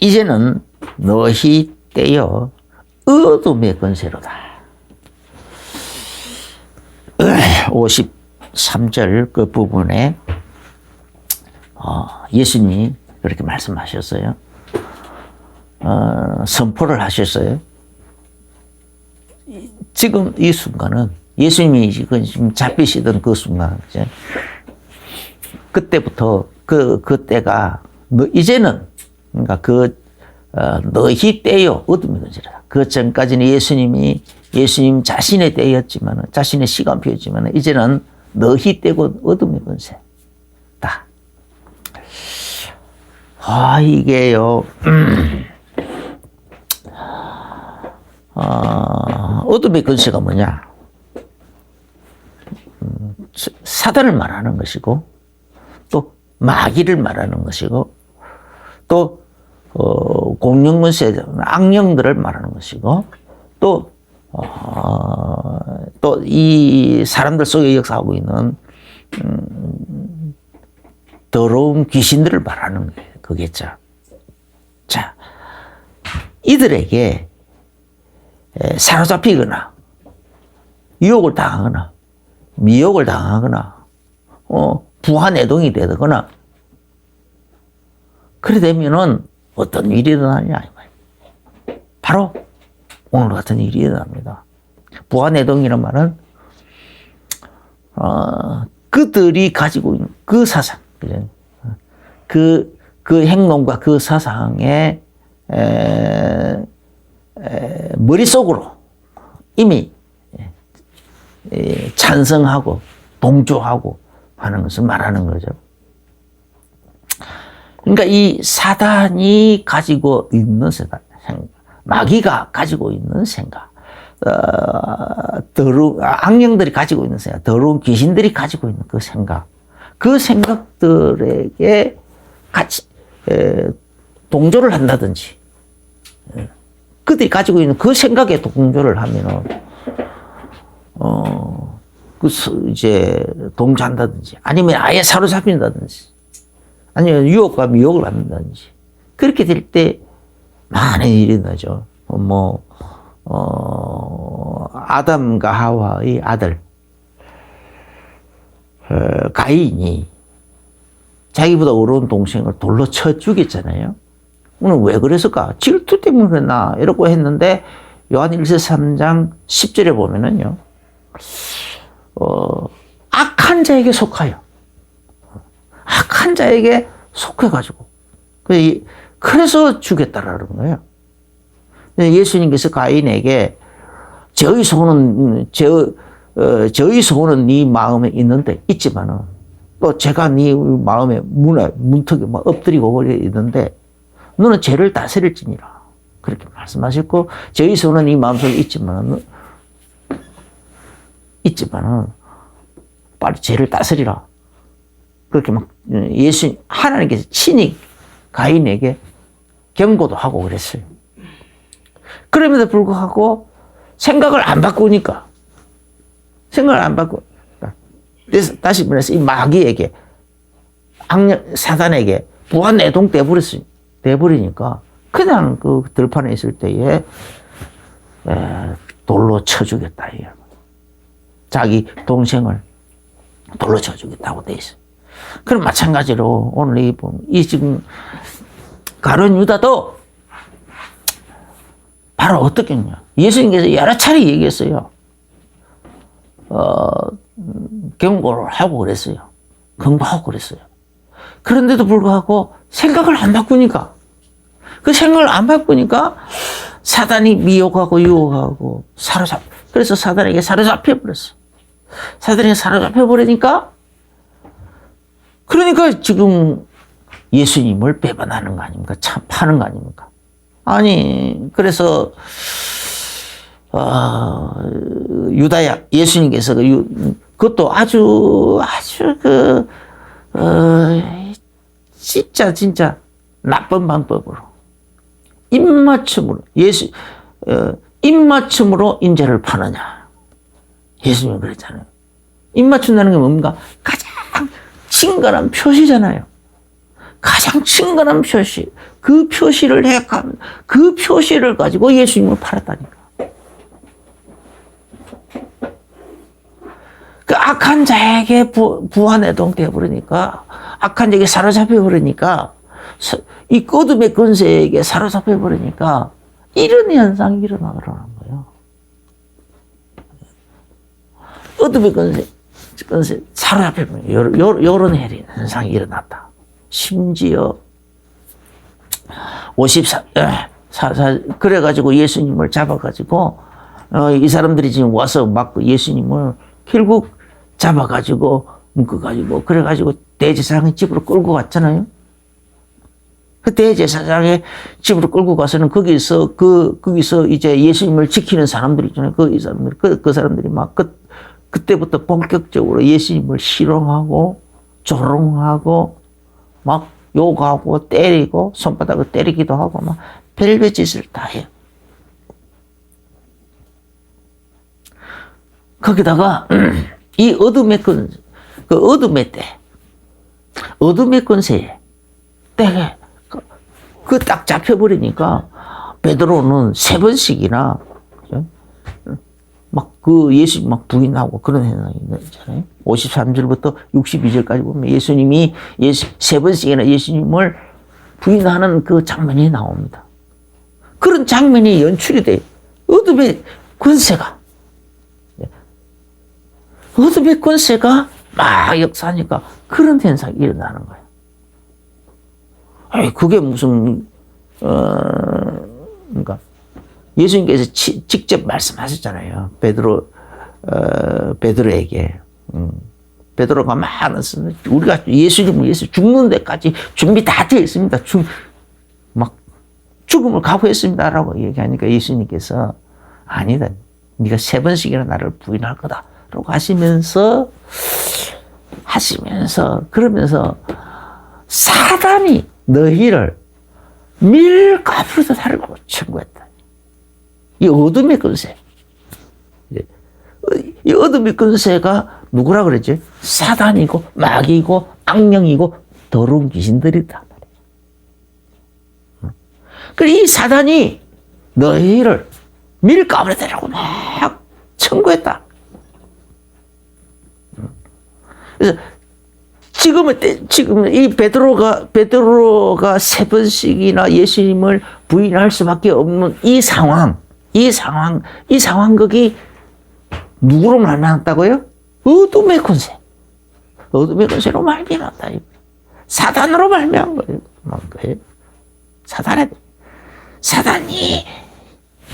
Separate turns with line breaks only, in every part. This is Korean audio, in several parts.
이제는 너희 떼어 어둠의 권세로다. 53절 그 부분에 예수님이 그렇게 말씀하셨어요. 선포를 하셨어요. 지금 이 순간은 예수님이 지금 잡히시던 그 순간, 이제 그때부터 그때가 이제는 그러니까 너희 때요 어둠의 권세라. 그 전까지는 예수님 자신의 때였지만 자신의 시간표였지만 이제는 너희 때고 어둠의 권세다. 이게요. 어둠의 권세가 뭐냐? 사단을 말하는 것이고, 또 마귀를 말하는 것이고, 또 공룡권세, 악령들을 말하는 것이고, 또 이 사람들 속에 역사하고 있는 더러운 귀신들을 말하는 거겠죠. 자, 이들에게 사로잡히거나 유혹을 당하거나 미혹을 당하거나 부하내동이 되거나 그래 되면은 어떤 일이 일어나냐, 바로 오늘 같은 일이 일어납니다. 부하내동이란 말은 그들이 가지고 있는 그 사상, 그 행동과 그 사상의 머릿속으로 이미 찬성하고 동조하고 하는 것을 말하는 거죠. 그러니까 이 사단이 가지고 있는 생각, 마귀가 가지고 있는 생각, 악령들이 가지고 있는 생각, 더러운 귀신들이 가지고 있는 그 생각, 그 생각들에게 같이 동조를 한다든지, 그들이 가지고 있는 그 생각에 동조를 하면은 이제 동조한다든지, 아니면 아예 사로잡힌다든지, 아니면 유혹과 미혹을 받는다든지, 그렇게 될 때 많은 일이 나죠. 아담과 하와의 아들 가인이 자기보다 어려운 동생을 돌로 쳐 죽였잖아요. 오늘 왜 그랬을까? 질투 때문에 그랬나? 이러고 했는데 요한 1서 3장 10절에 보면은요, 악한 자에게 속하여, 악한 자에게 속해가지고 그래서 죽였다라는 거예요. 예수님께서 가인에게 저의 소원은 네 마음에 있는데 있지만은 또 제가 네 마음에 문턱에 막 엎드리고 거기에 있는데 너는 죄를 다스릴지니라 그렇게 말씀하셨고, 저의 소원은 네 마음속에 있지만은 빨리 죄를 다스리라 그렇게 막 하나님께서 친히 가인에게 경고도 하고 그랬어요. 그럼에도 불구하고 생각을 안 바꾸니까, 그래서 다시 말해서 이 마귀에게, 사단에게 부하내동 돼버리니까 그냥 그 들판에 있을 때에 돌로 쳐 죽였다. 자기 동생을 돌로 쳐 죽였다고 돼 있어요. 그럼 마찬가지로 오늘 이 지금 가룟 유다도 바로 어떻게 했냐. 예수님께서 여러 차례 얘기했어요. 경고를 하고 그랬어요. 경고하고 그랬어요. 그런데도 불구하고 생각을 안 바꾸니까, 사단이 미혹하고 유혹하고 그래서 사단에게 사로잡혀 버렸어. 사단에게 사로잡혀 버리니까, 그러니까 지금 예수님을 배반하는 거 아닙니까? 참 파는 거 아닙니까? 아니, 그래서 예수님께서 그것도 아주 진짜 나쁜 방법으로 입맞춤으로 인재를 파느냐. 예수님은 그랬잖아요. 입맞춘다는 게 뭡니까? 가장 친근한 표시잖아요. 가장 친근한 표시, 그 표시를 해간, 그 표시를 가지고 예수님을 팔았다니까. 그 악한 자에게 부한해동 되어버리니까, 악한 자에게 사로잡혀버리니까, 이 어둠의 권세에게 사로잡혀버리니까, 이런 현상이 일어나더라는 거예요. 어둠의 권세 사로잡혀버리니까, 요런 현상이 일어났다. 심지어, 그래가지고 예수님을 잡아가지고, 이 사람들이 지금 와서 막 예수님을 결국 잡아가지고, 묶어가지고, 그래가지고 대제사장의 집으로 끌고 갔잖아요. 그 대제사장의 집으로 끌고 가서는 거기서 이제 예수님을 지키는 사람들 있잖아요. 그 사람들이 막 그때부터 본격적으로 예수님을 희롱하고, 조롱하고, 막 욕하고, 때리고, 손바닥을 때리기도 하고, 막 별별 짓을 다 해요. 거기다가, 이 어둠의 어둠의 권세에, 때에, 딱 잡혀버리니까, 베드로는 3번씩이나, 막 예수님 막 부인하고 그런 현상이 있잖아요. 53절부터 62절까지 보면 예수님이 3번씩이나 예수님을 부인하는 그 장면이 나옵니다. 그런 장면이 연출이 돼요. 어둠의 권세가 막 역사하니까 그런 현상이 일어나는 거예요. 아니, 그게 무슨, 그러니까, 예수님께서 직접 말씀하셨잖아요. 베드로에게. 베드로가 많았으면, 우리가 예수님을 위해서 죽는 데까지 준비 다 되어 있습니다. 막, 죽음을 각오했습니다. 라고 얘기하니까 예수님께서, 아니다. 네가 3번씩이나 나를 부인할 거다. 라고 그러면서, 사단이 너희를 밀가부르듯 하려고 청구했다. 이 어둠의 권세. 이 어둠의 권세가 누구라 그랬지? 사단이고, 마귀고, 악령이고, 더러운 귀신들이다. 그래서 이 사단이 너희를 밀가부르듯 막 청구했다. 그래서 지금 이 베드로가 3번씩이나 예수님을 부인할 수밖에 없는 이 상황극이 누구로 말미암았다고요? 어둠의 권세로 말미암았다. 사단으로 말미암은 거예요. 사단이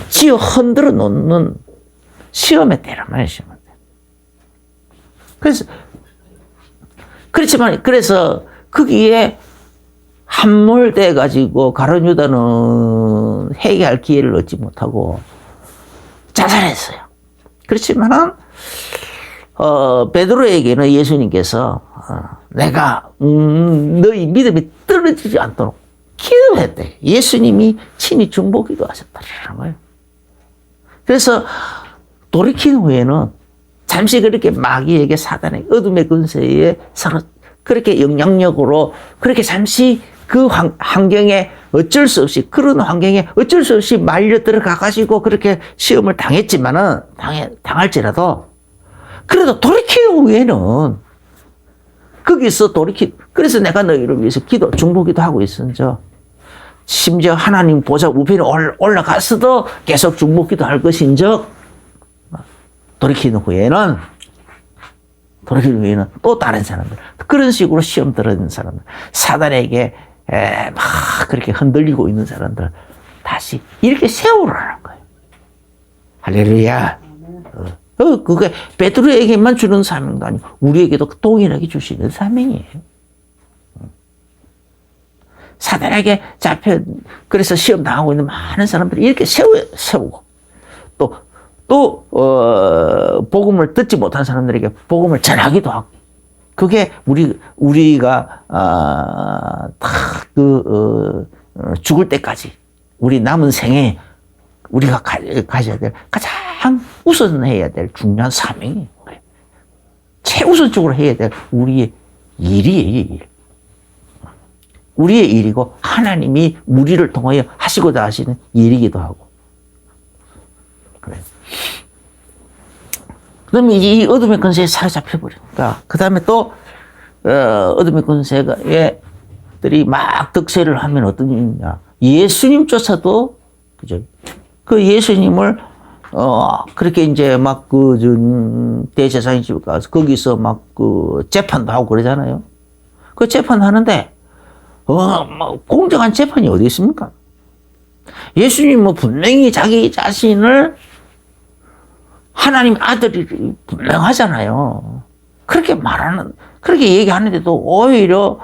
지어 흔들어 놓는 시험의 때란 말이죠. 그래서 거기에 함몰돼 가지고 가룟 유다는 회개할 기회를 얻지 못하고 자살했어요. 그렇지만은 베드로에게는 예수님께서 내가 너희 믿음이 떨어지지 않도록 기도했대. 예수님이 친히 중보기도 하셨다는 거예요. 그래서 돌이킨 후에는 잠시 그렇게 마귀에게 사단의 어둠의 권세에 그렇게 영향력으로 그렇게 잠시 그 환경에 그런 환경에 어쩔 수 없이 말려 들어가 가지고 그렇게 시험을 당했지만은 당할지라도 그래도 돌이킨 후에는 거기서 그래서 내가 너희를 위해서 중보기도 하고 있은저 심지어 하나님 보좌 우편에 올라가서도 계속 중보기도 할 것인즉 돌이킨 후에는 또 다른 사람들, 그런 식으로 시험 들어있는 사람들, 사단에게 막 그렇게 흔들리고 있는 사람들, 다시 이렇게 세우라는 거예요. 할렐루야. 그게 베드로에게만 주는 사명도 아니고, 우리에게도 동일하게 주시는 사명이에요. 사단에게 그래서 시험 당하고 있는 많은 사람들이 이렇게 세우고, 복음을 듣지 못한 사람들에게 복음을 전하기도 하고, 그게 우리가, 죽을 때까지, 우리 남은 생에 우리가 가져야 될 가장 우선해야 될 중요한 사명이에요. 최우선적으로 해야 될 우리의 일이에요, 일. 우리의 일이고 하나님이 우리를 통하여 하시고자 하시는 일이기도 하고. 그래. 그러면 이 어둠의 권세에 사로잡혀 버리니까 그 다음에 또 어둠의 권세들이 막 득세를 하면 어떤 일이냐? 예수님조차도 그죠? 그 예수님을 그렇게 이제 막 대제사장 집에 가서 거기서 막 재판도 하고 그러잖아요. 그 재판하는데 뭐 공정한 재판이 어디 있습니까? 예수님은 분명히 자기 자신을 하나님 아들이 분명하잖아요. 그렇게 얘기하는데도 오히려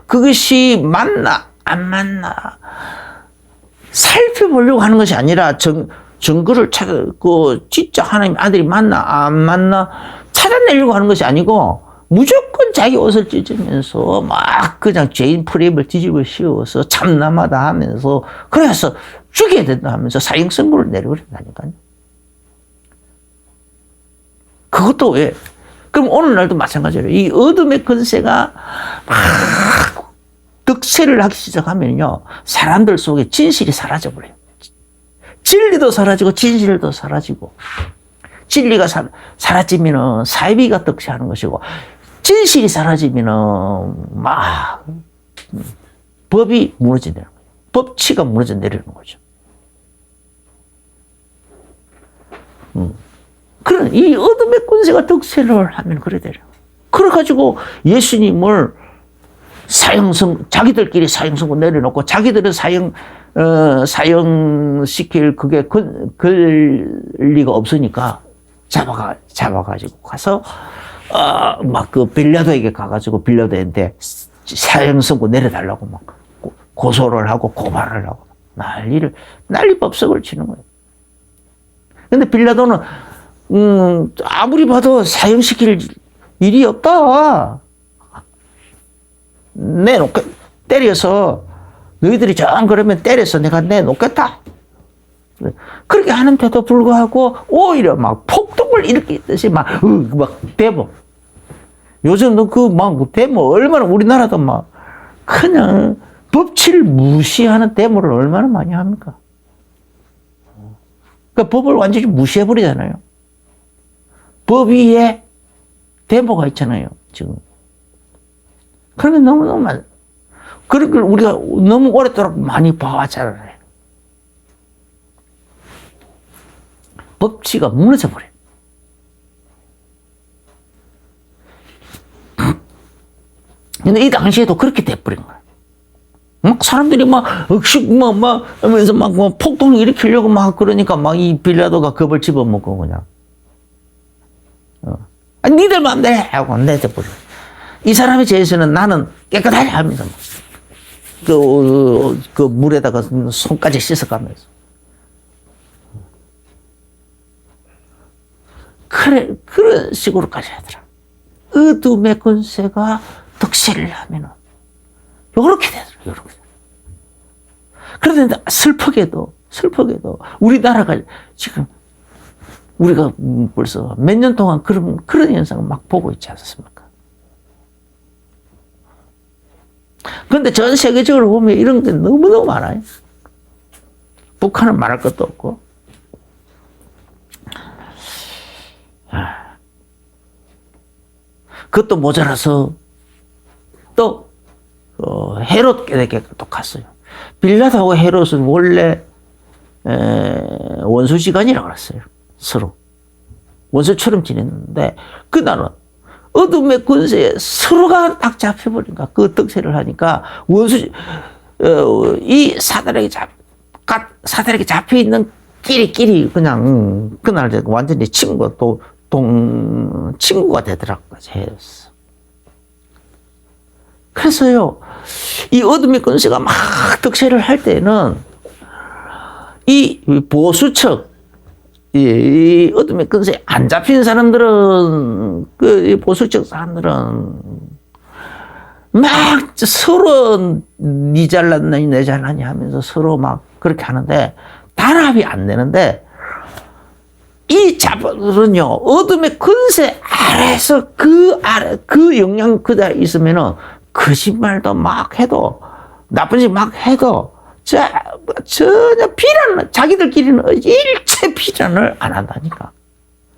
그것이 맞나, 안 맞나, 살펴보려고 하는 것이 아니라 증거를 진짜 하나님 아들이 맞나, 안 맞나, 찾아내려고 하는 것이 아니고, 무조건 자기 옷을 찢으면서 막 그냥 죄인 프레임을 뒤집어 씌워서 참남하다 하면서, 그래서 죽여야 된다 하면서 사형 선고를 내려버린다니까요. 그것도 왜? 그럼 오늘날도 마찬가지로 이 어둠의 권세가 막 득세를 하기 시작하면요, 사람들 속에 진실이 사라져버려요. 진리도 사라지고 진실도 사라지고, 진리가 사라지면은 사이비가 득세하는 것이고, 진실이 사라지면은 막 법이 무너져 내리는 거예요. 법치가 무너져 내리는 거죠. 그런 이 어둠의 권세가 득세를 하면 그래 되려. 그래가지고 예수님을 자기들끼리 사형선고 내려놓고 자기들은 사형시킬 그게 권리가 없으니까 잡아가지고 가서 막 빌라도에게 가가지고 빌라도한테 사형선고 내려달라고 막 고소를 하고 고발을 하고 난리법석을 치는 거예요. 근데 빌라도는 아무리 봐도 사형시킬 일이 없다. 때려서 너희들이 정 그러면 때려서 내가 내놓겠다. 그렇게 하는데도 불구하고 오히려 막 폭동을 일으키듯이 막 데모. 요즘도 데모 얼마나 우리나라도 막 그냥 법치를 무시하는 데모를 얼마나 많이 합니까? 그러니까 법을 완전히 무시해버리잖아요. 법 위에 데모가 있잖아요, 지금. 그러면 너무너무 많아. 그런 걸 우리가 너무 오랫도록 많이 봐왔잖아요. 법치가 무너져버려요. 근데 이 당시에도 그렇게 돼버린 거야. 막 사람들이 하면서 폭동을 일으키려고 막 그러니까 막 이 빌라도가 겁을 집어먹고 그냥. 니들 마음대로 해! 하고 내줘버려. 이 사람의 죄에서는 나는 깨끗하게 하면서 그 물에다가 손까지 씻어가면서. 그런 식으로까지 하더라. 어둠의 권세가 득세를 하면은, 요렇게 되더라, 요렇게. 그런데 슬프게도, 우리나라가 지금, 우리가 벌써 몇 년 동안 그런 현상을 막 보고 있지 않습니까? 그런데 전 세계적으로 보면 이런 게 너무너무 많아요. 북한은 말할 것도 없고. 그것도 모자라서 또 헤롯에게 또 갔어요. 빌라도하고 헤롯은 원래 원수지간이라고 그랬어요. 서로 원수처럼 지냈는데 그날은 어둠의 권세에 서로가 딱 잡혀버리니까 그 득세를 하니까 이 사단에게 잡혀있는 끼리끼리 그냥 그날 완전히 친구가 되더라고요. 그래서요, 이 어둠의 권세가 막 득세를 할 때는 이 보수측, 이 어둠의 권세에 안 잡힌 사람들은, 보수적 사람들은 막 서로 니 잘났나니 내 잘났니 하면서 서로 막 그렇게 하는데 단합이 안 되는데, 이 자본은요, 어둠의 권세 아래서 그 영향 그대로 있으면은 거짓말도 막 해도 나쁜 짓 막 해도 전혀 비난을, 자기들끼리는 일체 비난을 안 한다니까.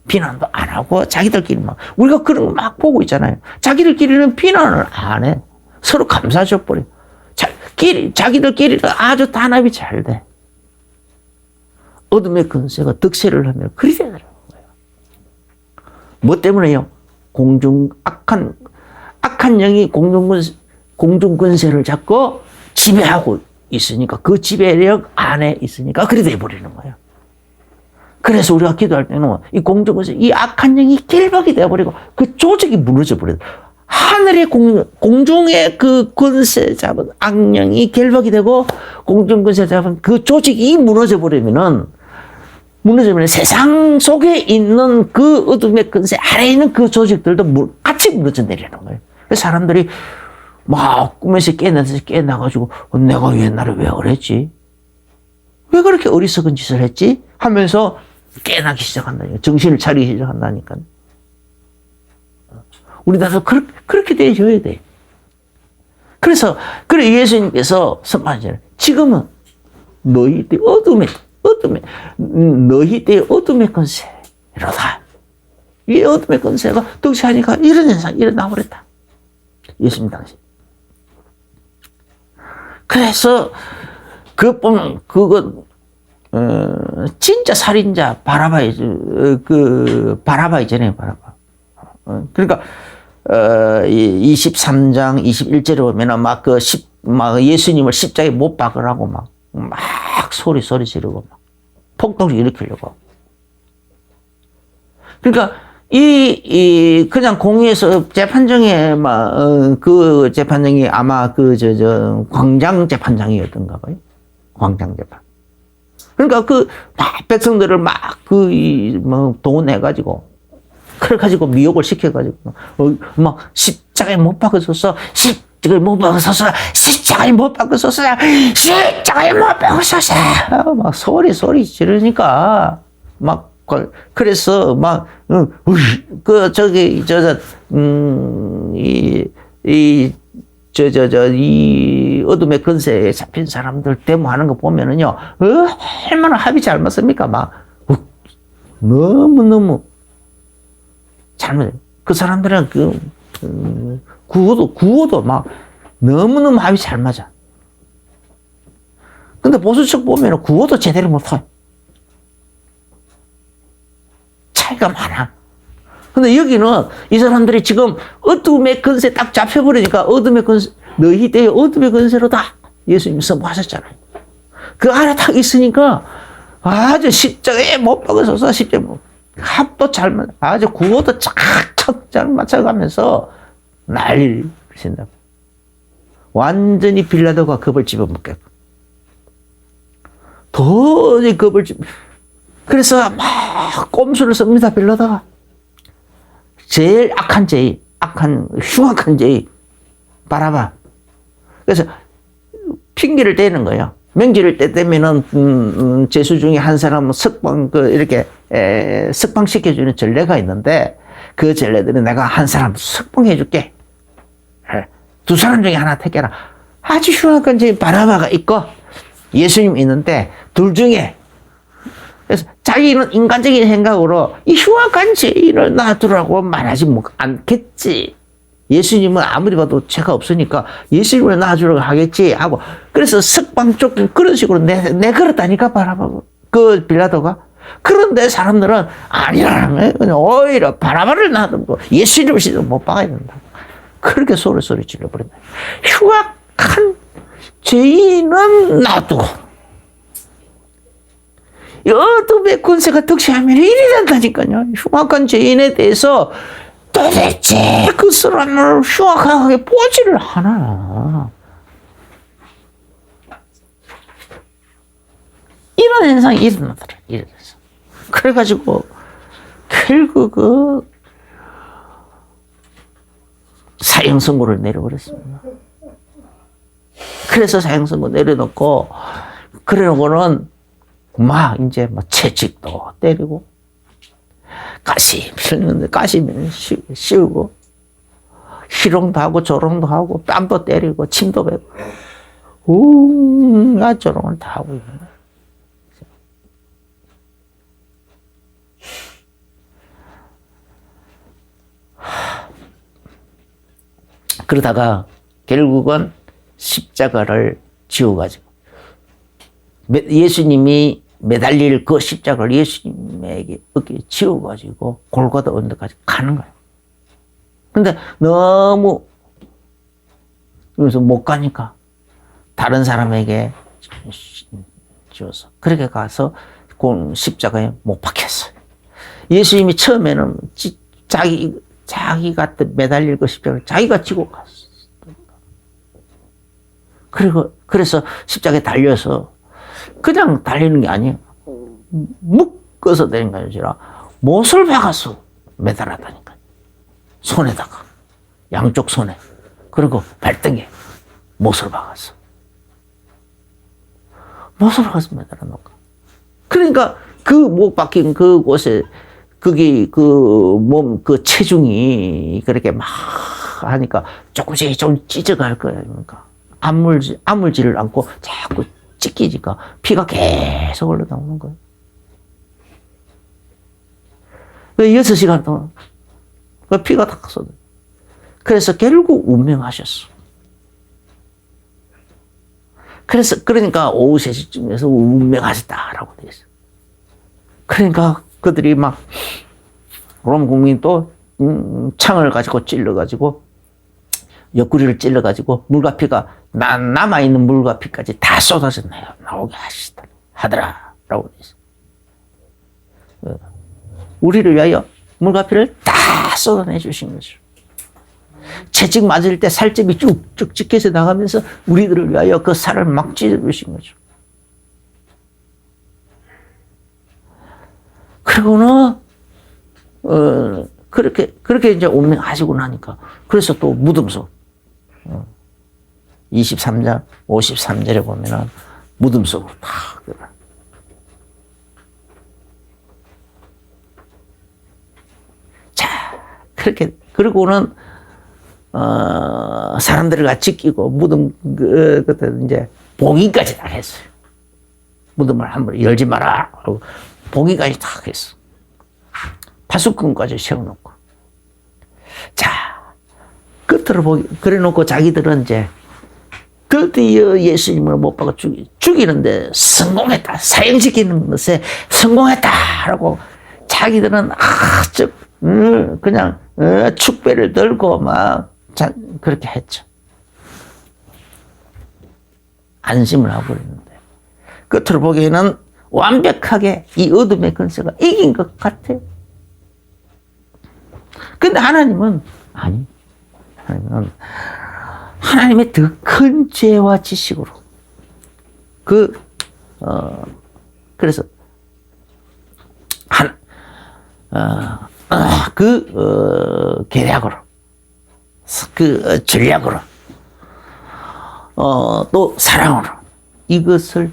비난도 안 하고 자기들끼리 막, 우리가 그런 거 막 보고 있잖아요. 자기들끼리는 비난을 안 해. 서로 감싸줘 버려. 자기들끼리는 아주 단합이 잘 돼. 어둠의 권세가 득세를 하면 그리 되더라고요. 뭐 때문에요? 악한 영이 공중권세를 잡고 지배하고 있으니까, 그 지배력 안에 있으니까 그리 돼버리는 거예요. 그래서 우리가 기도할 때는 이 공중권세, 이 악한 영이 길박이 되어버리고 그 조직이 무너져 버려요. 하늘의 공중의 그 권세 잡은 악령이 결박이 되고 공중권세 잡은 그 조직이 무너져 버리면 세상 속에 있는 그 어둠의 권세 아래에 있는 그 조직들도 같이 무너져 내리는 거예요. 그래서 사람들이 막 꿈에서 깨어나가지고 내가 옛날에 왜 그랬지? 왜 그렇게 어리석은 짓을 했지? 하면서 깨어나기 시작한다니까. 정신을 차리기 시작한다니까. 우리나라도 그렇게 되어줘야 돼. 그래 예수님께서 선포하시잖아요. 지금은 너희 때 너희 때 어둠의 권세로다. 이 어둠의 권세가 득세하니까 이런 현상이 일어나 버렸다. 예수님 당시. 그래서 진짜 살인자 바라바 있잖아요. 바라바. 그러니까 23장 21절에 보면은 막 예수님을 십자가에 못 박으라고 막 소리 지르고 막 폭동을 일으키려고. 그러니까 그냥 공의에서 재판정에 그 재판정이 아마 광장 재판장이었던가 봐요. 광장 재판. 그러니까 백성들을 동원해가지고 그래가지고 미혹을 시켜가지고 십자가에 못 박으소서, 십자가에 못 박으소서, 십자가에 못 박으소서, 십자가에 못 박으소서 막 소리 지르니까 그래서 이 어둠의 권세에 잡힌 사람들 데모하는 거 보면은요, 얼마나 합이 잘 맞습니까? 너무너무 잘못해. 그 사람들은 구호도 너무너무 합이 잘 맞아. 근데 보수 측 보면 구호도 제대로 못해. 차이가 많아. 근데 여기는 이 사람들이 지금 어둠의 권세 딱 잡혀버리니까 어둠의 권세, 너희 때의 어둠의 권세로다. 예수님이 선포하셨잖아요. 그 안에 딱 있으니까 아주 십자가에 못 박으소서, 십자가에 합도 잘 맞아. 아주 구호도 착착 잘 맞춰가면서 난리를 친다. 완전히 빌라도가 겁을 집어먹겠고. 도저히 겁을 그래서 막 꼼수를 씁니다, 빌라도가. 제일 흉악한 죄, 바라바. 그래서 핑계를 대는 거예요. 명절을 때 되면은 죄수 중에 한 사람은 석방시켜주는 전례가 있는데 그 전례들은 내가 한 사람 석방해줄게. 두 사람 중에 하나 택해라. 아주 흉악한 죄 바라바가 있고 예수님이 있는데 둘 중에 그래서 자기는 인간적인 생각으로 이 흉악한 죄인을 놔두라고 말하지 않겠지. 예수님은 아무리 봐도 죄가 없으니까 예수님을 놔주라고 하겠지 하고 그래서 석방 쪽 그런 식으로 내걸었다니까 바라보고 그 빌라도가. 그런데 사람들은 아니라는 거예요. 그냥 오히려 바라바를 놔두고 예수님을 못 박아야 된다. 그렇게 소리 질러버린다. 흉악한 죄인은 놔두고 어둠의 권세가 득세하면 일이 된다니까요. 흉악한 죄인에 대해서 도대체 그 사람을 흉악하게 보지를 않아. 이런 현상이 일어나더라. 이래서. 그래가지고 결국 사형 선고를 내려버렸습니다. 그래서 사형 선고 내려놓고 그래놓고는 이제 채찍도 때리고 가시 필는데 가시면 씌우고 희롱도 하고 조롱도 하고 뺨도 때리고 침도 베고 온갖 조롱을 다 하고 있는 거예요. 그러다가 결국은 십자가를 지어가지고 예수님이 매달릴 그 십자가를 예수님에게 어깨에 지어가지고 골고다 언덕까지 가는 거예요. 근데 너무 여기서 못 가니까 다른 사람에게 지어서 그렇게 가서 십자가에 못 박혔어요. 예수님이 처음에는 자기가 매달릴 그 십자가를 자기가 지고 갔어. 그래서 십자가에 달려서 그냥 달리는 게 아니에요. 묶어서 되는 게 아니라 못을 박아서 매달았다니까요. 손에다가, 양쪽 손에, 그리고 발등에 못을 박았어. 못을 박아서 매달아 놓고. 그러니까 그 못 박힌 그곳에 그게 그 체중이 그렇게 막 하니까 조금씩 좀 찢어갈 거예요. 그러니까 아물지를 않고 자꾸 찢기니까 피가 계속 흘러나오는 거예요. 6시간 동안 그 피가 다 쏟아요. 그래서 결국 운명하셨어. 그러니까 오후 3시쯤에서 운명하셨다라고 돼 있어요. 그러니까 그들이 막 롬 국민이 또 창을 가지고 찔러가지고 옆구리를 찔러가지고 물과 피가 남아있는 물과 피까지 다 쏟아져 나오게 하더라라고 돼 있어요. 우리를 위하여 물과 피를 다 쏟아내 주신 거죠. 채찍 맞을 때 살점이 쭉쭉 찍혀서 나가면서 우리들을 위하여 그 살을 막 찢어 주신 거죠. 그리고는 그렇게 이제 운명하시고 나니까 그래서 또 무덤속 23장 53절에 보면은 무덤속으로 탁 들어가. 자, 그렇게 그러고는 사람들을 같이 끼고 무덤 그때 이제 봉인까지 다 했어요. 무덤을 한번 열지 마라 하고 봉인까지 다 했어. 파수꾼까지 세워놓고. 자, 끝으로 그래 놓고 자기들은 이제 드디어 예수님을 못 박아 죽이는데 성공했다. 사형시키는 것에 성공했다라고 자기들은 그냥 축배를 들고 막 그렇게 했죠. 안심을 하고 그랬는데 끝으로 보기에는 완벽하게 이 어둠의 권세가 이긴 것 같아요. 근데 하나님은 아니. 하나님의 더 큰 죄와 지식으로 그래서 계략으로 전략으로 또 사랑으로 이것을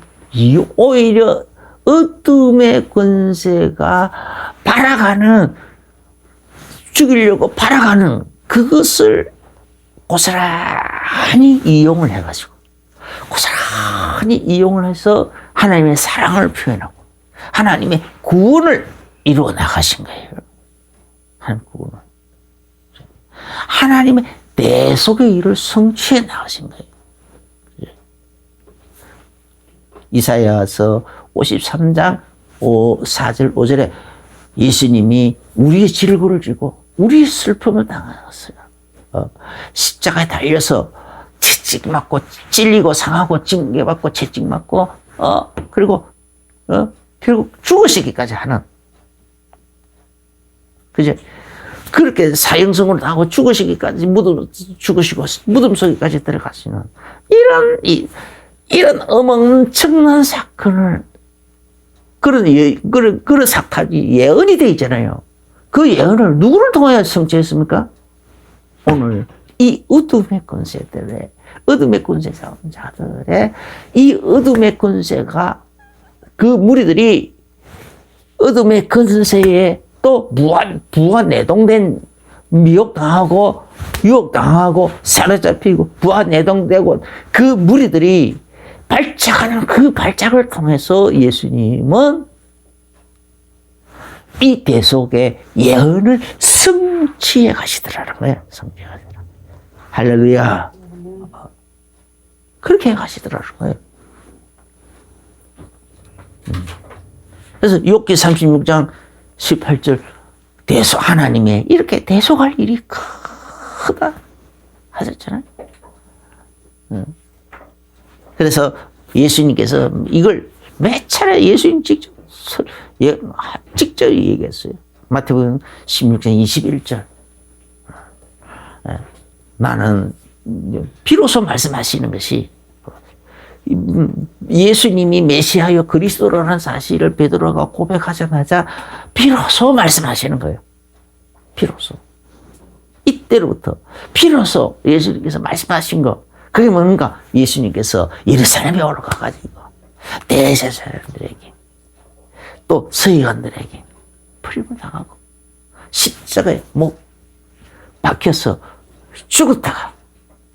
오히려 어둠의 권세가 죽이려고 발악하는 그것을 고스란히 이용을 해가지고 고스란히 이용을 해서 하나님의 사랑을 표현하고 하나님의 구원을 이루어 나가신 거예요. 하나님 구원을. 하나님의 대속의 일을 성취해 나가신 거예요. 이사야서 53장 4절 5절에 예수님이 우리의 질고를 지고 우리의 슬픔을 당하셨어요. 십자가에 달려서 채찍 맞고 찔리고 상하고 징계받고 채찍 맞고 그리고 결국 죽으시기까지 하는 그제 그렇게 사형선고를 당하고 죽으시기까지 죽으시고 무덤 속에까지 들어가시는 이런 엄청난 사건을 그런 사건이 예언이 되어 있잖아요. 그 예언을 누구를 통하여 성취했습니까? 오늘 이 어둠의 권세들의 어둠의 권세 자들의 이 어둠의 권세가 그 무리들이 어둠의 권세에 또 부하 내동된 미혹당하고 유혹당하고 사로잡히고 부하 내동되고 그 무리들이 발작하는 그 발작을 통해서 예수님은 이 대속의 예언을 성취해 가시더라는 거예요. 성취해 가시더라. 할렐루야. 그렇게 해 가시더라는 거예요. 그래서 욥기 36장 18절 대속 하나님의 이렇게 대속할 일이 크다 하셨잖아요. 그래서 예수님께서 이걸 몇 차례 예수님 직접 얘기했어요. 마태복음 16장 21절. 나는 비로소 말씀하시는 것이 예수님이 메시아여 그리스도라는 사실을 베드로가 고백하자마자 비로소 말씀하시는 거예요. 비로소. 이때로부터 비로소 예수님께서 말씀하신 거. 그게 뭔가? 예수님께서 예루살렘에 올라가가지고 대제사장들에게 또 서기관들에게 풀림을 당하고 십자가에 못 박혀서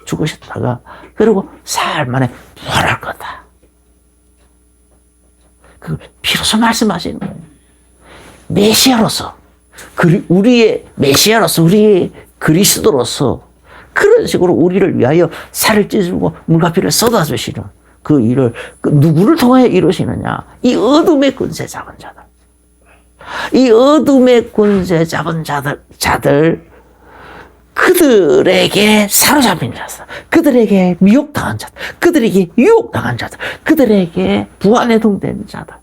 죽으셨다가 그리고 사흘 만에 부활할 거다. 그걸 비로소 말씀하시는 거예요. 메시아로서 우리의 메시아로서 우리의 그리스도로서 그런 식으로 우리를 위하여 살을 찢고 물과 피를 쏟아주시는 그 일을 누구를 통하여 이루시느냐? 이 어둠의 권세 잡은 자들. 이 어둠의 권세 잡은 자들 그들에게 사로잡힌 자들, 그들에게 미혹당한 자들, 그들에게 유혹당한 자들, 그들에게 부안해동된 자들,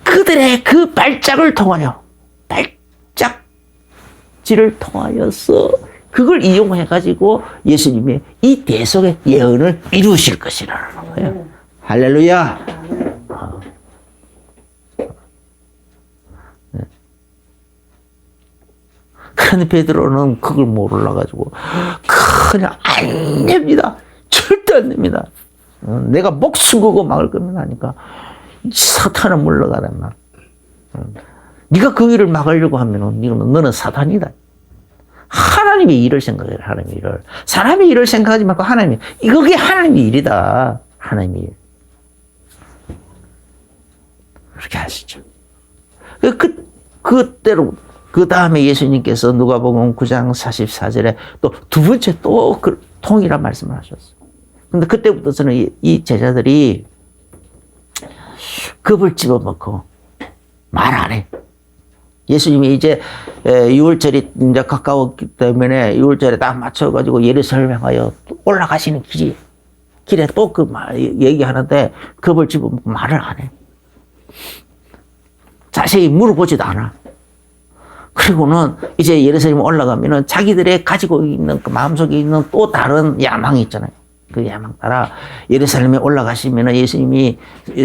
그들의 그 발작을 통하여, 발작지를 통하여서 그걸 이용해가지고 예수님의 이 대속의 예언을 이루실 것이라는 거예요. 할렐루야. 그런데 베드로는 그걸 몰라가지고 그냥 안 됩니다. 절대 안 됩니다. 내가 목숨 걸고 막을 겁니다 하니까 사탄은 물러가란 말. 네가 그 일을 막으려고 하면은 너는 사탄이다. 하나님의 일을 생각해라. 하나님의 일을. 사람의 일을 생각하지 말고 하나님의 그게 하나님의 일이다. 하나님의 일. 그렇게 하시죠. 그때로 그 다음에 예수님께서 누가복음 9장 44절에 또 두 번째 또 그 통일한 말씀을 하셨어요. 근데 그때부터는 이 제자들이 겁을 집어먹고 말 안 해. 예수님이 이제 6월절이 이제 가까웠기 때문에 6월절에 딱 맞춰가지고 예루살렘 향하여 올라가시는 길에 또 그 얘기하는데 겁을 집어먹고 말을 안 해. 자세히 물어보지도 않아. 그리고는 이제 예루살렘 올라가면은 자기들의 가지고 있는 그 마음속에 있는 또 다른 야망이 있잖아요. 그 야망 따라 예루살렘에 올라가시면은 예수님이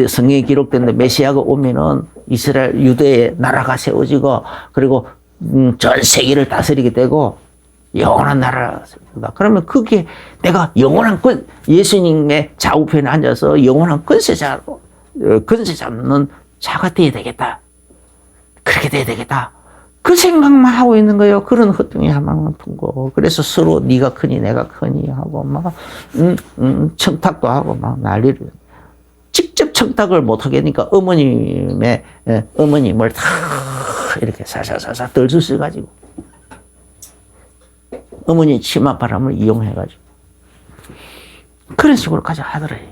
성경에 기록된 메시아가 오면은 이스라엘 유대의 나라가 세워지고 그리고 전 세계를 다스리게 되고 영원한 나라가 세워진다. 그러면 그게 내가 영원한 예수님의 좌우편에 앉아서 영원한 권세 잡는 자가 돼야 되겠다. 그렇게 돼야 되겠다. 그 생각만 하고 있는 거예요. 그런 헛등의 야망만 품고. 그래서 서로 네가 크니 내가 크니 하고 막 청탁도 하고 막 난리를. 직접 청탁을 못 하겠으니까 어머님을 다 이렇게 살살살살 떨수셔가지고 어머니 치맛바람을 이용해가지고 그런 식으로까지 하더래요.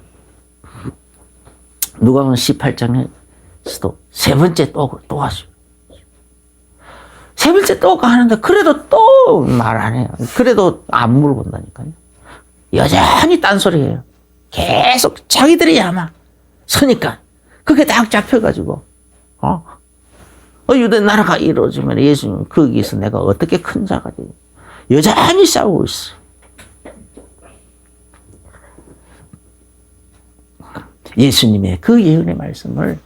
누가복음 18장에서도 세 번째 또 왔어요. 세 번째 또 하는데 그래도 또 말 안 해요. 그래도 안 물어본다니까요. 여전히 딴소리해요. 계속 자기들이 야마 서니까 그게 딱 잡혀가지고 유대 나라가 이루어지면 예수님 거기서 내가 어떻게 큰 자가 되지? 여전히 싸우고 있어. 예수님의 그 예언의 말씀을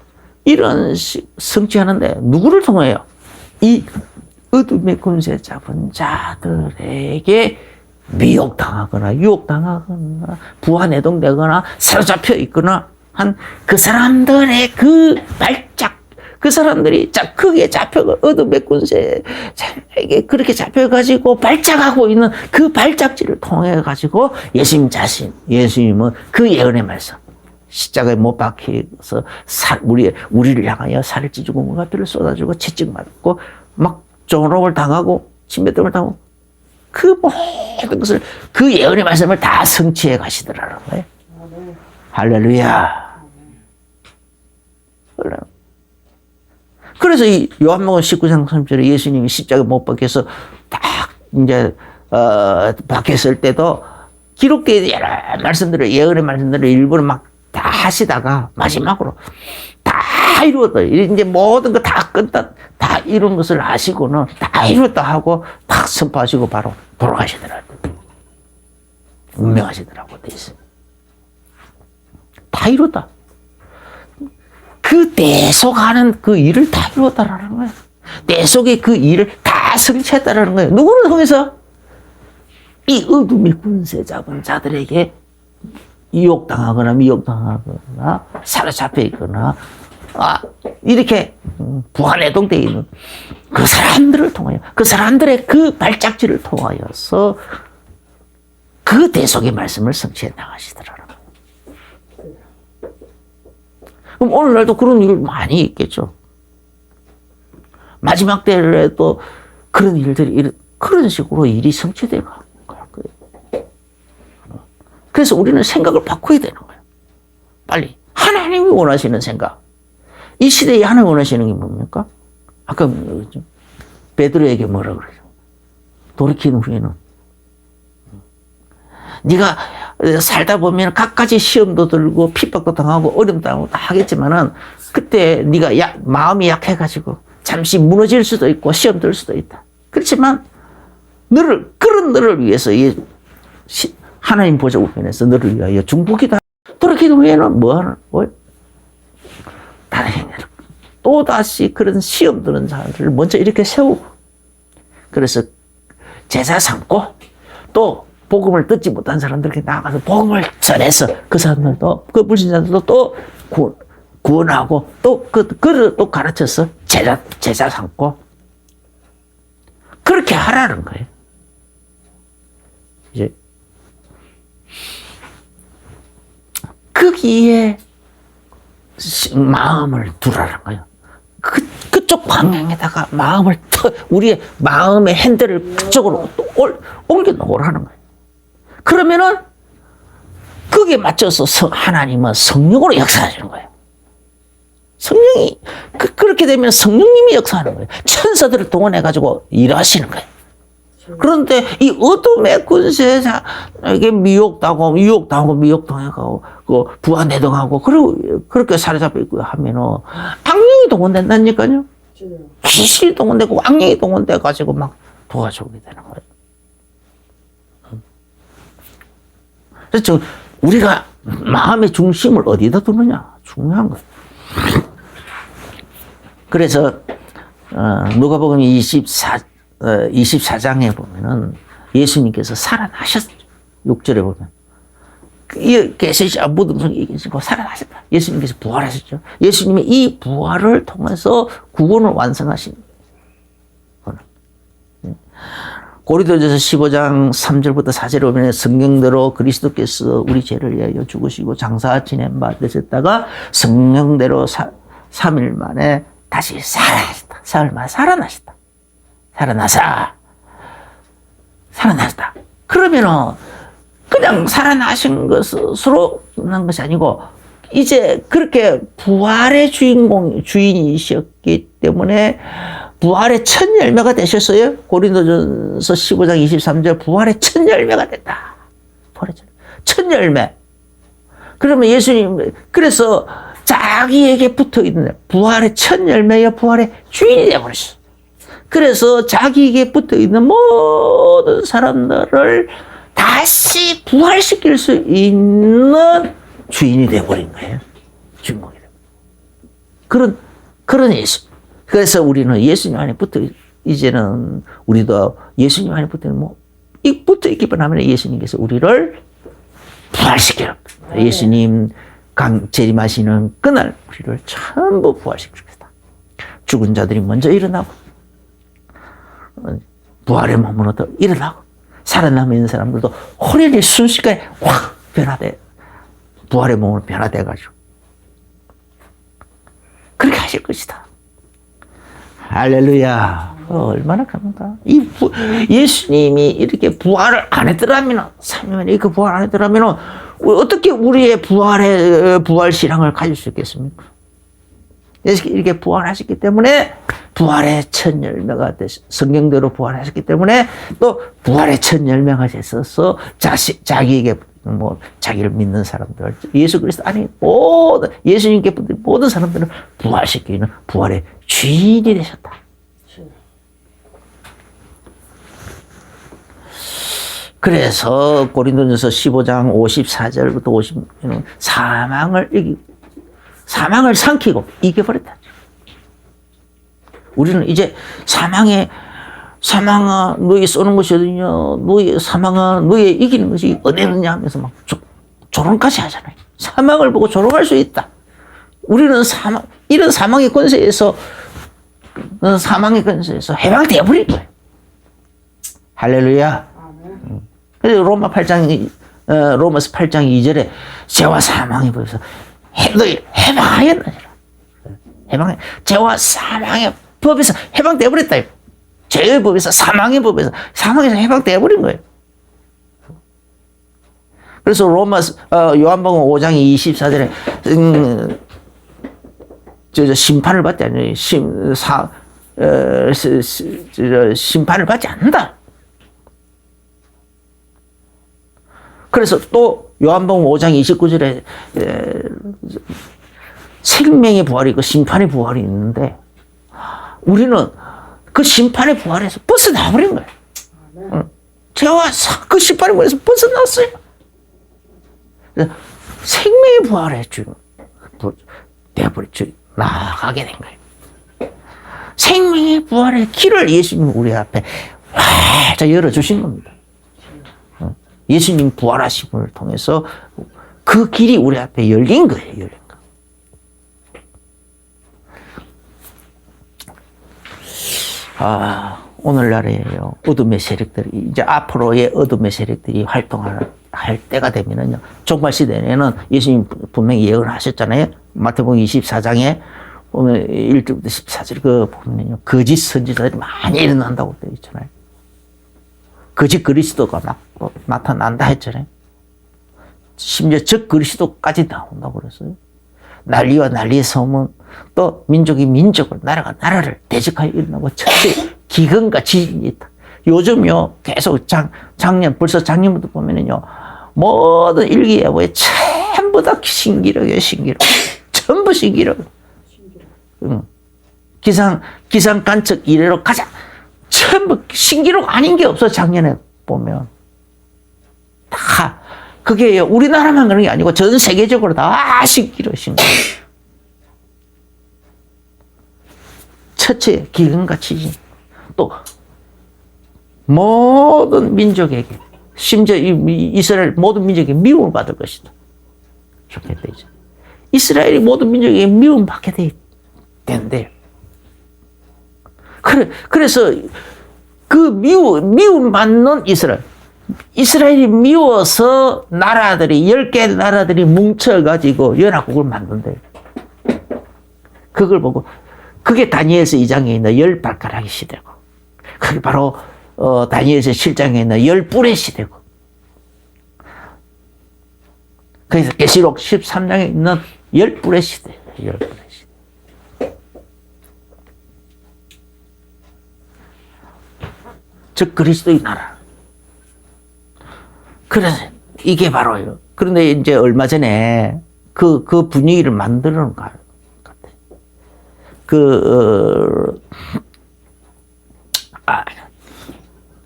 이런 성취하는데 누구를 통해요? 이 어둠의 권세 잡은 자들에게 미혹당하거나 유혹당하거나 부안해동되거나 사로잡혀 있거나 한 그 사람들의 그 발작, 그 사람들이 거기에 어둠의 군세에게 그렇게 잡혀가지고 발작하고 있는 그 발작지를 통해가지고 예수님은 그 예언의 말씀, 십자가에 못 박혀서 우리를 향하여 살을 찢고 무가피를 쏟아주고 채찍 맞고 막 종록을 당하고 침뱉음을 당하고 그 모든 것을 그 예언의 말씀을 다 성취해 가시더라는 거예요. 할렐루야. 그래서 이 요한복음 19장 3절에 예수님이 십자가에 못 박혀서 딱 이제 박혔을 때도 기록된 여러 말씀들을, 예언의 말씀들을 일부러 막 다 하시다가 마지막으로 다 이루었다. 이제 모든 거 다 끝다, 다 이룬 것을 아시고는 다 이루었다 하고 딱 선포하시고 바로 돌아가시더라고요. 운명하시더라고요. 다 이뤘다. 그 내 속 하는 그 일을 다 이루었다라는 거예요. 내 속에 그 일을 다 성취했다라는 거예요. 누구를 통해서? 이 어둠의 군세 잡은 자들에게 유혹당하거나 미혹당하거나 사로잡혀 있거나 이렇게 부활해동되어 있는 그 사람들을 통하여, 그 사람들의 그 발작지를 통하여서 그 대속의 말씀을 성취해 나가시더라고요. 그럼 오늘날도 그런 일 많이 있겠죠. 마지막 때에도 그런 일들이 그런 식으로 일이 성취되고 갈 거예요. 그래서 우리는 생각을 바꿔야 되는 거예요. 빨리. 하나님이 원하시는 생각. 이 시대에 하나님 원하시는 게 뭡니까? 아까 베드로에게 뭐라 그러죠? 돌이킨 후에는 네가 살다 보면 갖가지 시험도 들고 핍박도 당하고 어려움도 당하고 다 하겠지만은 그때 네가 마음이 약해가지고 잠시 무너질 수도 있고 시험 들 수도 있다. 그렇지만 그런 너를 위해서 하나님 보좌 우편에서 너를 위하여 중보기다. 돌이킨 후에는 뭐하는 거예요? 다른 행위를 또다시 그런 시험 드는 자들을 먼저 이렇게 세우고, 그래서 제자 삼고 또 복음을 듣지 못한 사람들에게 나가서 복음을 전해서 그 사람들도, 그 불신자들도 또 구원하고 또 그를 또 가르쳐서 제자 삼고 그렇게 하라는 거예요. 이제 거기에 마음을 두라는 거예요. 그쪽 방향에다가 우리의 마음의 핸들을 그쪽으로 옮겨 놓으라는 거예요. 그러면은 거기에 맞춰서 하나님은 성령으로 역사하시는 거예요. 성령이 그렇게 되면 성령님이 역사하는 거예요. 천사들을 동원해가지고 일하시는 거예요. 그런데 이 어둠의 군세에게 미혹당하고 부안해동하고 그렇게 사로잡혀 있고 하면은 악령이 동원된다니까요. 귀신이 동원되고 악령이 동원돼가지고 막 도와주게 되는 거예요. 그래서 우리가 마음의 중심을 어디다 두느냐 중요한 거예요. 그래서 누가복음 24장에 보면은 예수님께서 살아나셨죠. 6절에 보면 계시자 모든 성이 계시고 살아나셨다. 예수님께서 부활하셨죠. 예수님의 이 부활을 통해서 구원을 완성하신 거예요. 고린도전서 15장 3절부터 4절에 보면 성경대로 그리스도께서 우리 죄를 위하여 죽으시고 장사 지낸 바 되셨다가 성령대로 3일 만에 다시 살아나셨다. 사흘 만에 살아나셨다. 살아나셨다. 그러면은 그냥 살아나신 것으로 끝난 것이 아니고 이제 그렇게 부활의 주인이셨기 때문에 부활의 첫 열매가 되셨어요. 고린도전서 15장 23절 부활의 첫 열매가 됐다. 부활의 첫 열매. 그러면 예수님 그래서 자기에게 붙어있는 부활의 첫 열매여 부활의 주인이 되어버렸어. 그래서 자기에게 붙어있는 모든 사람들을 다시 부활시킬 수 있는 주인이 되어버린 거예요. 주인공이 되어버린. 그런 예수. 그래서 우리는 예수님 안에 이제는 우리도 예수님 안에 붙어있기만 하면 예수님께서 우리를 부활시켜요. 예수님 재림하시는 그날 우리를 전부 부활시키겠다. 죽은 자들이 먼저 일어나고, 부활의 몸으로 또 일어나고, 살아남아 있는 사람들도 호련히 순식간에 확 변화돼, 부활의 몸으로 변화돼가지고 그렇게 하실 것이다. 할렐루야. 얼마나 갑니까? 예수님이 이렇게 부활을 안 했더라면, 3년 이렇게 부활 안 했더라면, 어떻게 우리의 부활 신앙을 가질 수 있겠습니까? 이렇게 부활하셨기 때문에, 부활의 첫 열매가 성경대로 부활하셨기 때문에, 또 부활의 첫 열매가 됐어서, 자기에게, 자기를 믿는 사람들, 예수 그리스도 아니, 예수님께 모든 사람들을 부활시키는 부활의 주인이 되셨다. 그래서 고린도전서 15장 54절부터 50절은 사망을 이기고, 사망을 삼키고 이겨버렸다. 우리는 이제 사망아 너희 쏘는 것이 어디냐, 사망아 너희 이기는 것이 어디느냐 하면서 막 조롱까지 하잖아요. 사망을 보고 조롱할 수 있다. 우리는 이런 사망의 권세에서 해방되어 버릴 거예요. 할렐루야. 그래서 로마서 8장 2절에 죄와 사망의 법에서 너희 해방하였느니라. 죄와 사망의 법에서 해방되어 버렸다. 죄의 법에서 사망의 법에서 해방되어 버린 거예요. 그래서 요한복음 5장 24절에 심판을 받지 않는 심판을 받지 않는다. 그래서 또 요한복음 5장 29절에 생명의 부활이 있고 심판의 부활이 있는데, 우리는 그 심판의 부활에서 벗어나버린 거예요. 죄와 그 심판의 부활에서 벗어났어요. 생명의 부활에 되어버렸죠. 나아가게 된 거예요. 생명의 부활의 길을 예수님이 우리 앞에 활짝 열어주신 겁니다. 예수님 부활하심을 통해서 그 길이 우리 앞에 열린 거예요. 열린 거. 오늘날에요, 어둠의 세력들이, 이제 앞으로의 어둠의 세력들이 활동할 때가 되면은요, 종말 시대에는 예수님 분명히 예언을 하셨잖아요. 마태복음 24장에 보면 1절부터 14절 보면요, 거짓 선지자들이 많이 일어난다고 되어 있잖아요. 거짓 그리스도가 막 나타난다 했잖아요. 심지어 적 그리스도까지 나온다고 그랬어요. 난리와 난리의 소문, 또 민족이 민족을, 나라가 나라를 대적하여 일어나고 철저히 기근과 지진이 있다. 요즘요, 계속 벌써 작년부터 보면은요, 모든 일기예보에 전부 다 신기록이에요, 신기록. 전부 신기록. 기상 관측 이래로 가장 전부 신기록 아닌 게 없어. 작년에 보면 다 그게 우리나라만 그런 게 아니고 전 세계적으로 다 신기록. 첫째 기근과 지진, 또 모든 민족에게, 심지어 이스라엘 모든 민족에게 미움을 받을 것이다. 이렇게 돼 있죠. 이스라엘이 모든 민족에게 미움 받게 된대요. 그래서 그 미움 받는 이스라엘이 미워서 나라들이 10개 나라들이 뭉쳐가지고 연합국을 만든대요. 그걸 보고, 그게 다니엘서 2장에 있는 10발가락의 시대고, 그게 바로 다니엘서 7장에 있는 10뿔의 시대고, 그래서 계시록 13장에 있는 10뿔의 시대. 10뿔의 시대. 즉 그리스도의 나라. 그래서 이게 바로요. 그런데 이제 얼마 전에 그 분위기를 만드는 것 같아요.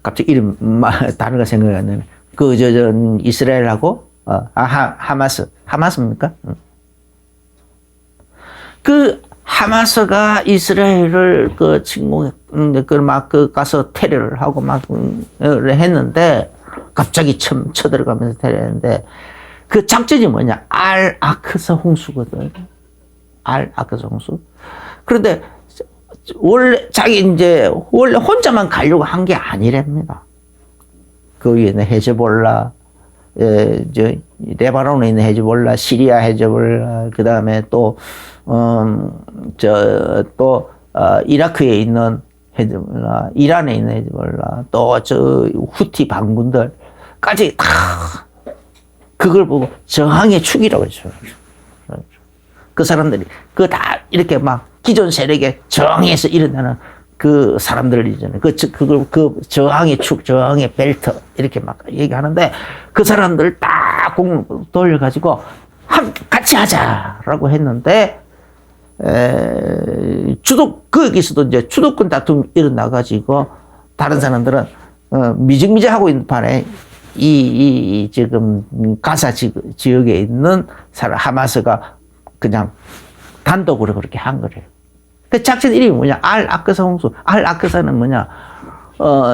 갑자기 이름 단어가 생각이 안 나네. 이스라엘하고 하마스입니까? 그 하마스가 이스라엘을 가서 테러를 하고 막 했는데, 갑자기 쳐들어가면서 테러했는데, 그 작전이 뭐냐? 알아크스 홍수거든. 알아크스 홍수. 그런데 원래 원래 혼자만 가려고 한 게 아니랍니다. 그 위에는 헤즈볼라, 레바논에 있는 헤즈볼라, 시리아 헤즈볼라, 그 다음에 또, 이라크에 있는 헤즈볼라, 이란에 있는 헤즈볼라, 또 후티 반군들까지 다 그걸 보고 저항의 축이라고 했죠. 그 사람들이, 다 이렇게 막 기존 세력에 저항해서 일어나는 그 사람들이잖아요. 그 저항의 축, 저항의 벨트, 이렇게 막 얘기하는데, 그 사람들 딱 공 돌려가지고, 같이 하자라고 했는데, 거기서도 이제 주도권 다툼이 일어나가지고, 다른 사람들은, 미적미적하고 있는 판에, 지금, 가사 지역에 있는 하마스가 그냥 단독으로 그렇게 한 거래요. 그 작전 이름이 뭐냐? 알-아크사 홍수. 알-아크사는 뭐냐?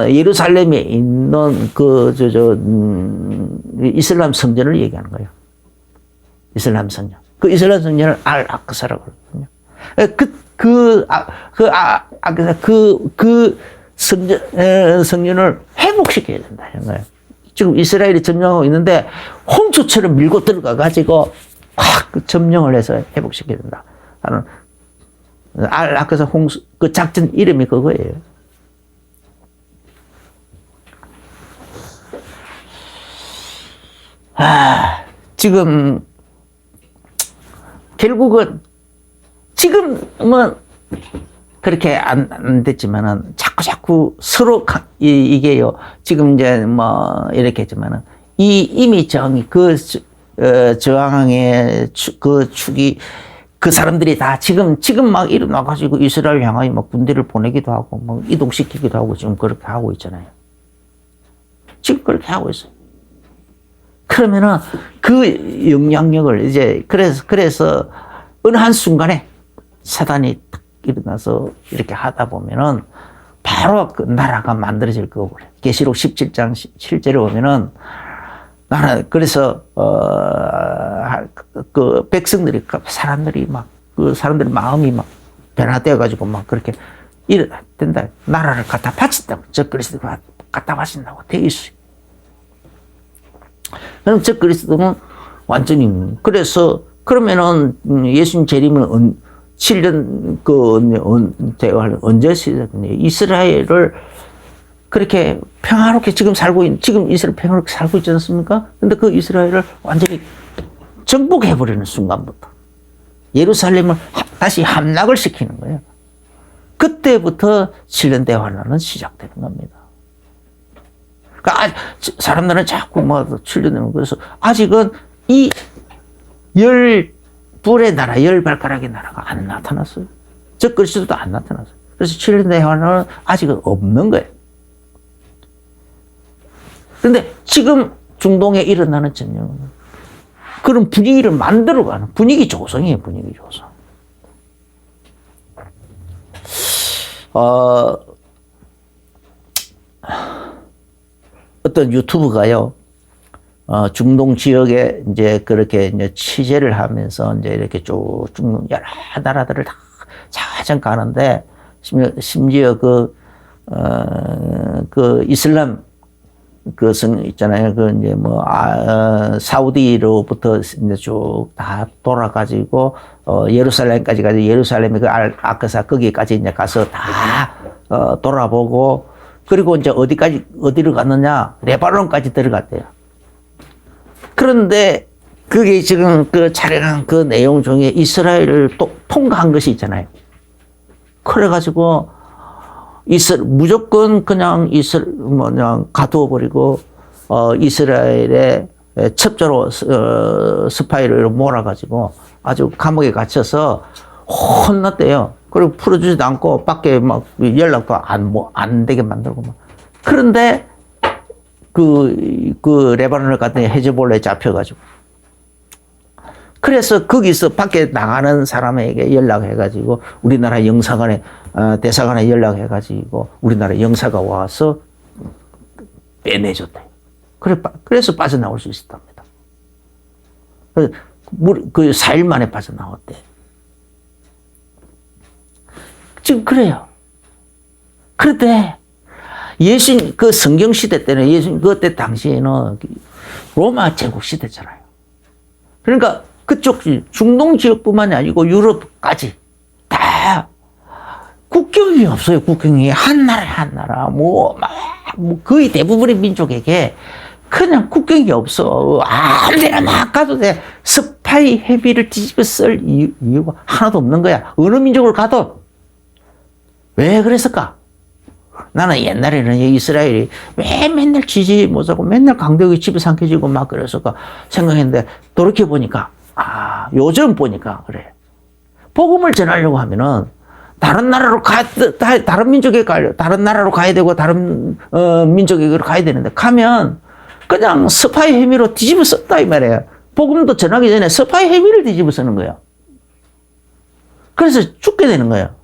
예루살렘에 있는 이슬람 성전을 얘기하는 거예요. 이슬람 성전. 그 이슬람 성전을 알-아크사라고 그러거든요. 성전을 회복시켜야 된다. 이런 거예요. 지금 이스라엘이 점령하고 있는데, 홍수처럼 밀고 들어가가지고, 확 점령을 해서 회복시켜야 된다. 하는, 알-아크사 홍수, 그 작전 이름이 그거예요. 지금, 결국은, 지금은 그렇게 안 됐지만은, 자꾸 서로, 이게요, 지금 이제 이렇게 했지만은, 이미 저항이, 저항의 축이, 그 사람들이 다 지금 막 일어나가지고 이스라엘 향하여 막 군대를 보내기도 하고, 막 이동시키기도 하고, 지금 그렇게 하고 있잖아요. 지금 그렇게 하고 있어요. 그러면은 그 영향력을 이제, 그래서 어느 한순간에 사단이 딱 일어나서 이렇게 하다 보면은 바로 그 나라가 만들어질 거고, 그래. 계시록 17장 7절에 보면은 그래서, 그 백성들이, 사람들이 마음이 막 변화되어가지고 막 그렇게 된다. 나라를 갖다 바친다고. 적그리스도가 갖다 바친다고 되어 있어요. 그럼 적그리스도는 완전히, 그래서, 그러면은 예수님 재림은 7년 언제 시작됐냐. 이스라엘을 그렇게 평화롭게 지금 이스라엘 평화롭게 살고 있지 않습니까? 근데 그 이스라엘을 완전히 정복해버리는 순간부터 예루살렘을 다시 함락을 시키는 거예요. 그때부터 7년 대환란은 시작되는 겁니다. 그러니까 사람들은 자꾸 7년 되는 그래서 아직은 이 불의 나라, 10발가락의 나라가 안 나타났어요. 적그리스도도 안 나타났어요. 그래서 7년 대환란은 아직은 없는 거예요. 근데 지금 중동에 일어나는 전쟁은 그런 분위기를 만들어가는 분위기 조성이에요, 분위기 조성. 어떤 유튜브가요, 중동 지역에 이제 그렇게 이제 취재를 하면서 이제 이렇게 쭉 여러 나라들을 다 자전 가는데, 심지어 그 이슬람 있잖아요. 이제 사우디로부터 이제 쭉 다 돌아가지고, 예루살렘까지 가지고, 예루살렘의 그 알-아크사 거기까지 이제 가서 다, 돌아보고, 그리고 이제 어디로 갔느냐? 레바논까지 들어갔대요. 그런데, 그게 지금 촬영한 그 내용 중에 이스라엘을 또 통과한 것이 있잖아요. 그래가지고, 무조건 그냥 가두어버리고, 이스라엘의 첩자로, 스파이를 몰아가지고 아주 감옥에 갇혀서 혼났대요. 그리고 풀어주지도 않고 밖에 막 연락도 안 되게 만들고 막. 그런데 레바논을 갔더니 헤즈볼라에 잡혀가지고. 그래서 거기서 밖에 나가는 사람에게 연락해가지고 우리나라 영사관에, 대사관에 연락해가지고 우리나라 영사가 와서 빼내줬대. 그래서 빠져나올 수 있었답니다. 그 4일 만에 빠져나왔대. 지금 그래요. 그런데 예수님 그 성경 시대 때는 예수님 그때 당시에는 로마 제국 시대잖아요. 그러니까 그쪽 중동 지역뿐만이 아니고 유럽까지 다 국경이 없어요. 국경이 한 나라 뭐 거의 대부분의 민족에게 그냥 국경이 없어. 아무데나 막 가도 돼. 스파이 헤비를 뒤집어 쓸 이유가 하나도 없는 거야. 어느 민족을 가도. 왜 그랬을까? 나는 옛날에는 이스라엘이 왜 맨날 지지 못하고 맨날 강대국이 집에 삼켜지고 막 그랬을까 생각했는데 돌이켜보니까 요즘 보니까 그래. 복음을 전하려고 하면은 다른 나라로 다른 민족에 다른 나라로 가야 되고 다른 민족에게로 가야 되는데 가면 그냥 스파이 행위로 뒤집어 썼다 이 말이에요. 복음도 전하기 전에 스파이 행위를 뒤집어 쓰는 거예요. 그래서 죽게 되는 거예요.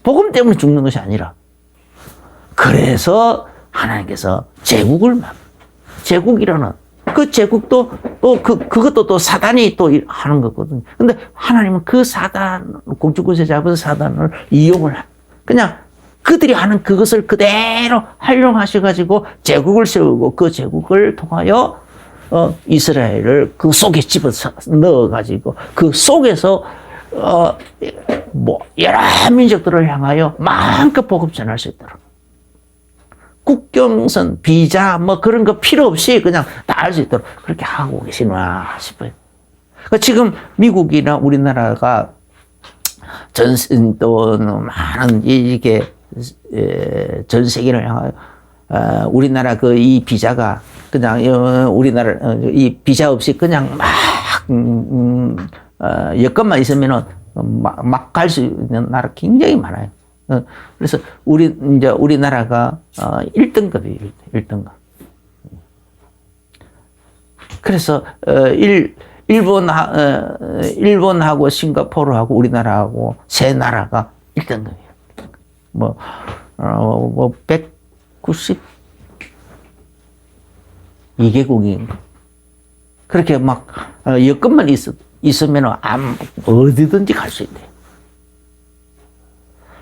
복음 때문에 죽는 것이 아니라. 그래서 하나님께서 제국이라는 그 제국도 또 그것도 또 사단이 또 하는 거거든요. 근데 하나님은 그 사단, 공주굿에 잡은 사단을 이용을 그냥 그들이 하는 그것을 그대로 활용하셔가지고 제국을 세우고 그 제국을 통하여 이스라엘을 그 속에 집어서 넣어가지고 그 속에서 여러 민족들을 향하여 마음껏 복음 전할 수 있도록. 국경선, 비자, 그런 거 필요 없이 그냥 다 할 수 있도록 그렇게 하고 계시나 싶어요. 그러니까 지금 미국이나 우리나라가 또 많은 이게 전 세계를 향하여 우리나라 이 비자가 그냥 우리나라 이 비자 없이 그냥 막 여건만 있으면은 막 갈 수 있는 나라 굉장히 많아요. 그래서 우리나라가 1등급이에요. 1등급. 그래서 일본하고 싱가포르하고 우리나라하고 세 나라가 1등급이에요. 192개국인가. 그렇게 막 여건만 있으면 어디든지 갈 수 있대요.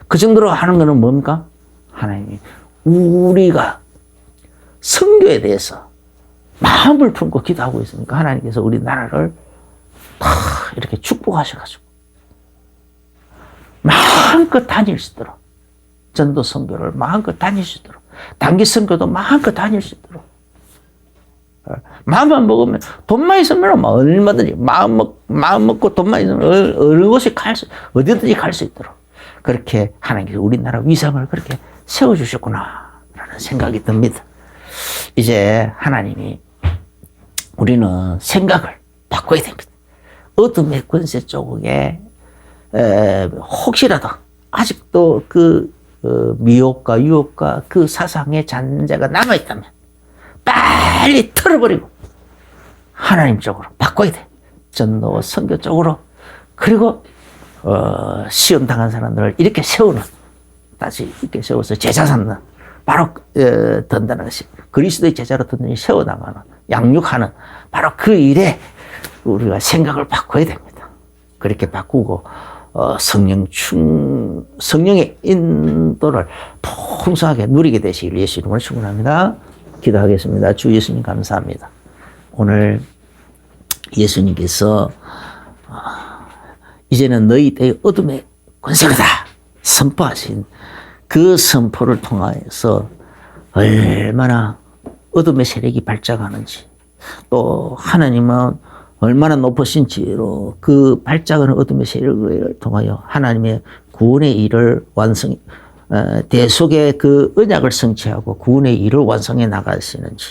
그 정도로 하는 거는 뭡니까? 하나님이 우리가 선교에 대해서 마음을 품고 기도하고 있으니까 하나님께서 우리나라를 다 이렇게 축복하셔가지고 마음껏 다닐 수 있도록 전도 선교를 마음껏 다닐 수 있도록 단기 선교도 마음껏 다닐 수 있도록 마음만 먹으면 돈만 있으면 얼마든지 마음 먹고 돈만 있으면 어느 곳에 어디든지 갈 수 있도록 그렇게 하나님께서 우리나라 위상을 그렇게 세워주셨구나 라는 생각이 듭니다. 이제 하나님이 우리는 생각을 바꿔야 됩니다. 어둠의 권세 쪽에 혹시라도 아직도 미혹과 유혹과 그 사상의 잔재가 남아있다면 빨리 털어버리고 하나님 쪽으로 바꿔야 돼. 전도 선교 쪽으로. 그리고 시험 당한 사람들을 이렇게 세우는, 다시 이렇게 세워서 제자 삼는, 바로 든다는 것이 그리스도의 제자로 든든히 세워나가는, 양육하는 바로 그 일에 우리가 생각을 바꿔야 됩니다. 그렇게 바꾸고 성령의 인도를 풍성하게 누리게 되시길 예수 이름으로 축원합니다. 기도하겠습니다. 주 예수님 감사합니다. 오늘 예수님께서 이제는 너희 때의 어둠의 권세가 선포하신 그 선포를 통하여서 얼마나 어둠의 세력이 발작하는지, 또 하나님은 얼마나 높으신지로 그 발작하는 어둠의 세력을 통하여 하나님의 구원의 일을 대속의 그 언약을 성취하고 구원의 일을 완성해 나가시는지,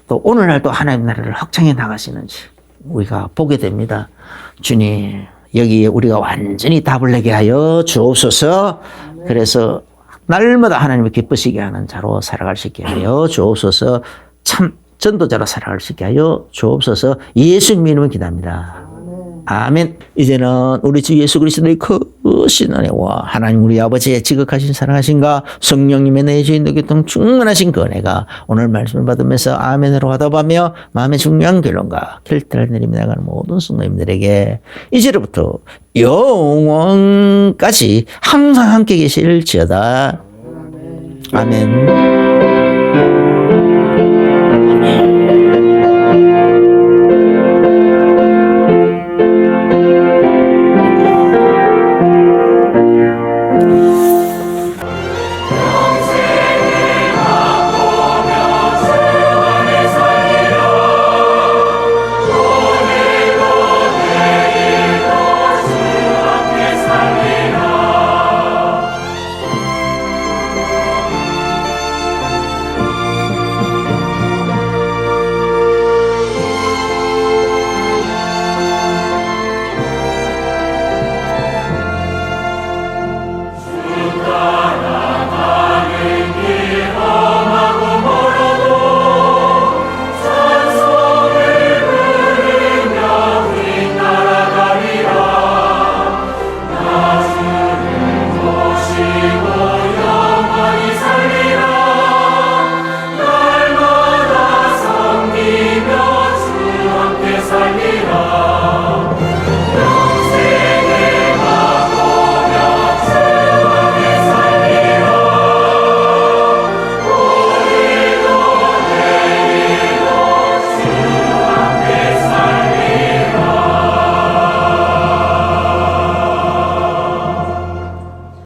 또 오늘날도 하나님 나라를 확장해 나가시는지 우리가 보게 됩니다. 주님, 여기에 우리가 완전히 답을 내게 하여 주옵소서. 그래서 날마다 하나님을 기쁘시게 하는 자로 살아갈 수 있게 하여 주옵소서. 참 전도자로 살아갈 수 있게 하여 주옵소서. 예수님 이름으로 기도합니다. 아멘. 이제는 우리 주 예수 그리스도의 크신 은혜와 하나님 우리 아버지의 지극하신 사랑하신가 성령님의 내주인도 교통 충만하신 그 은혜가 오늘 말씀을 받으면서 아멘으로 화답하며 마음의 중요한 결론과 결단을 내리며 나가는 모든 성도님들에게 이제로부터 영원까지 영원까지 항상 함께 계실지어다. 아멘.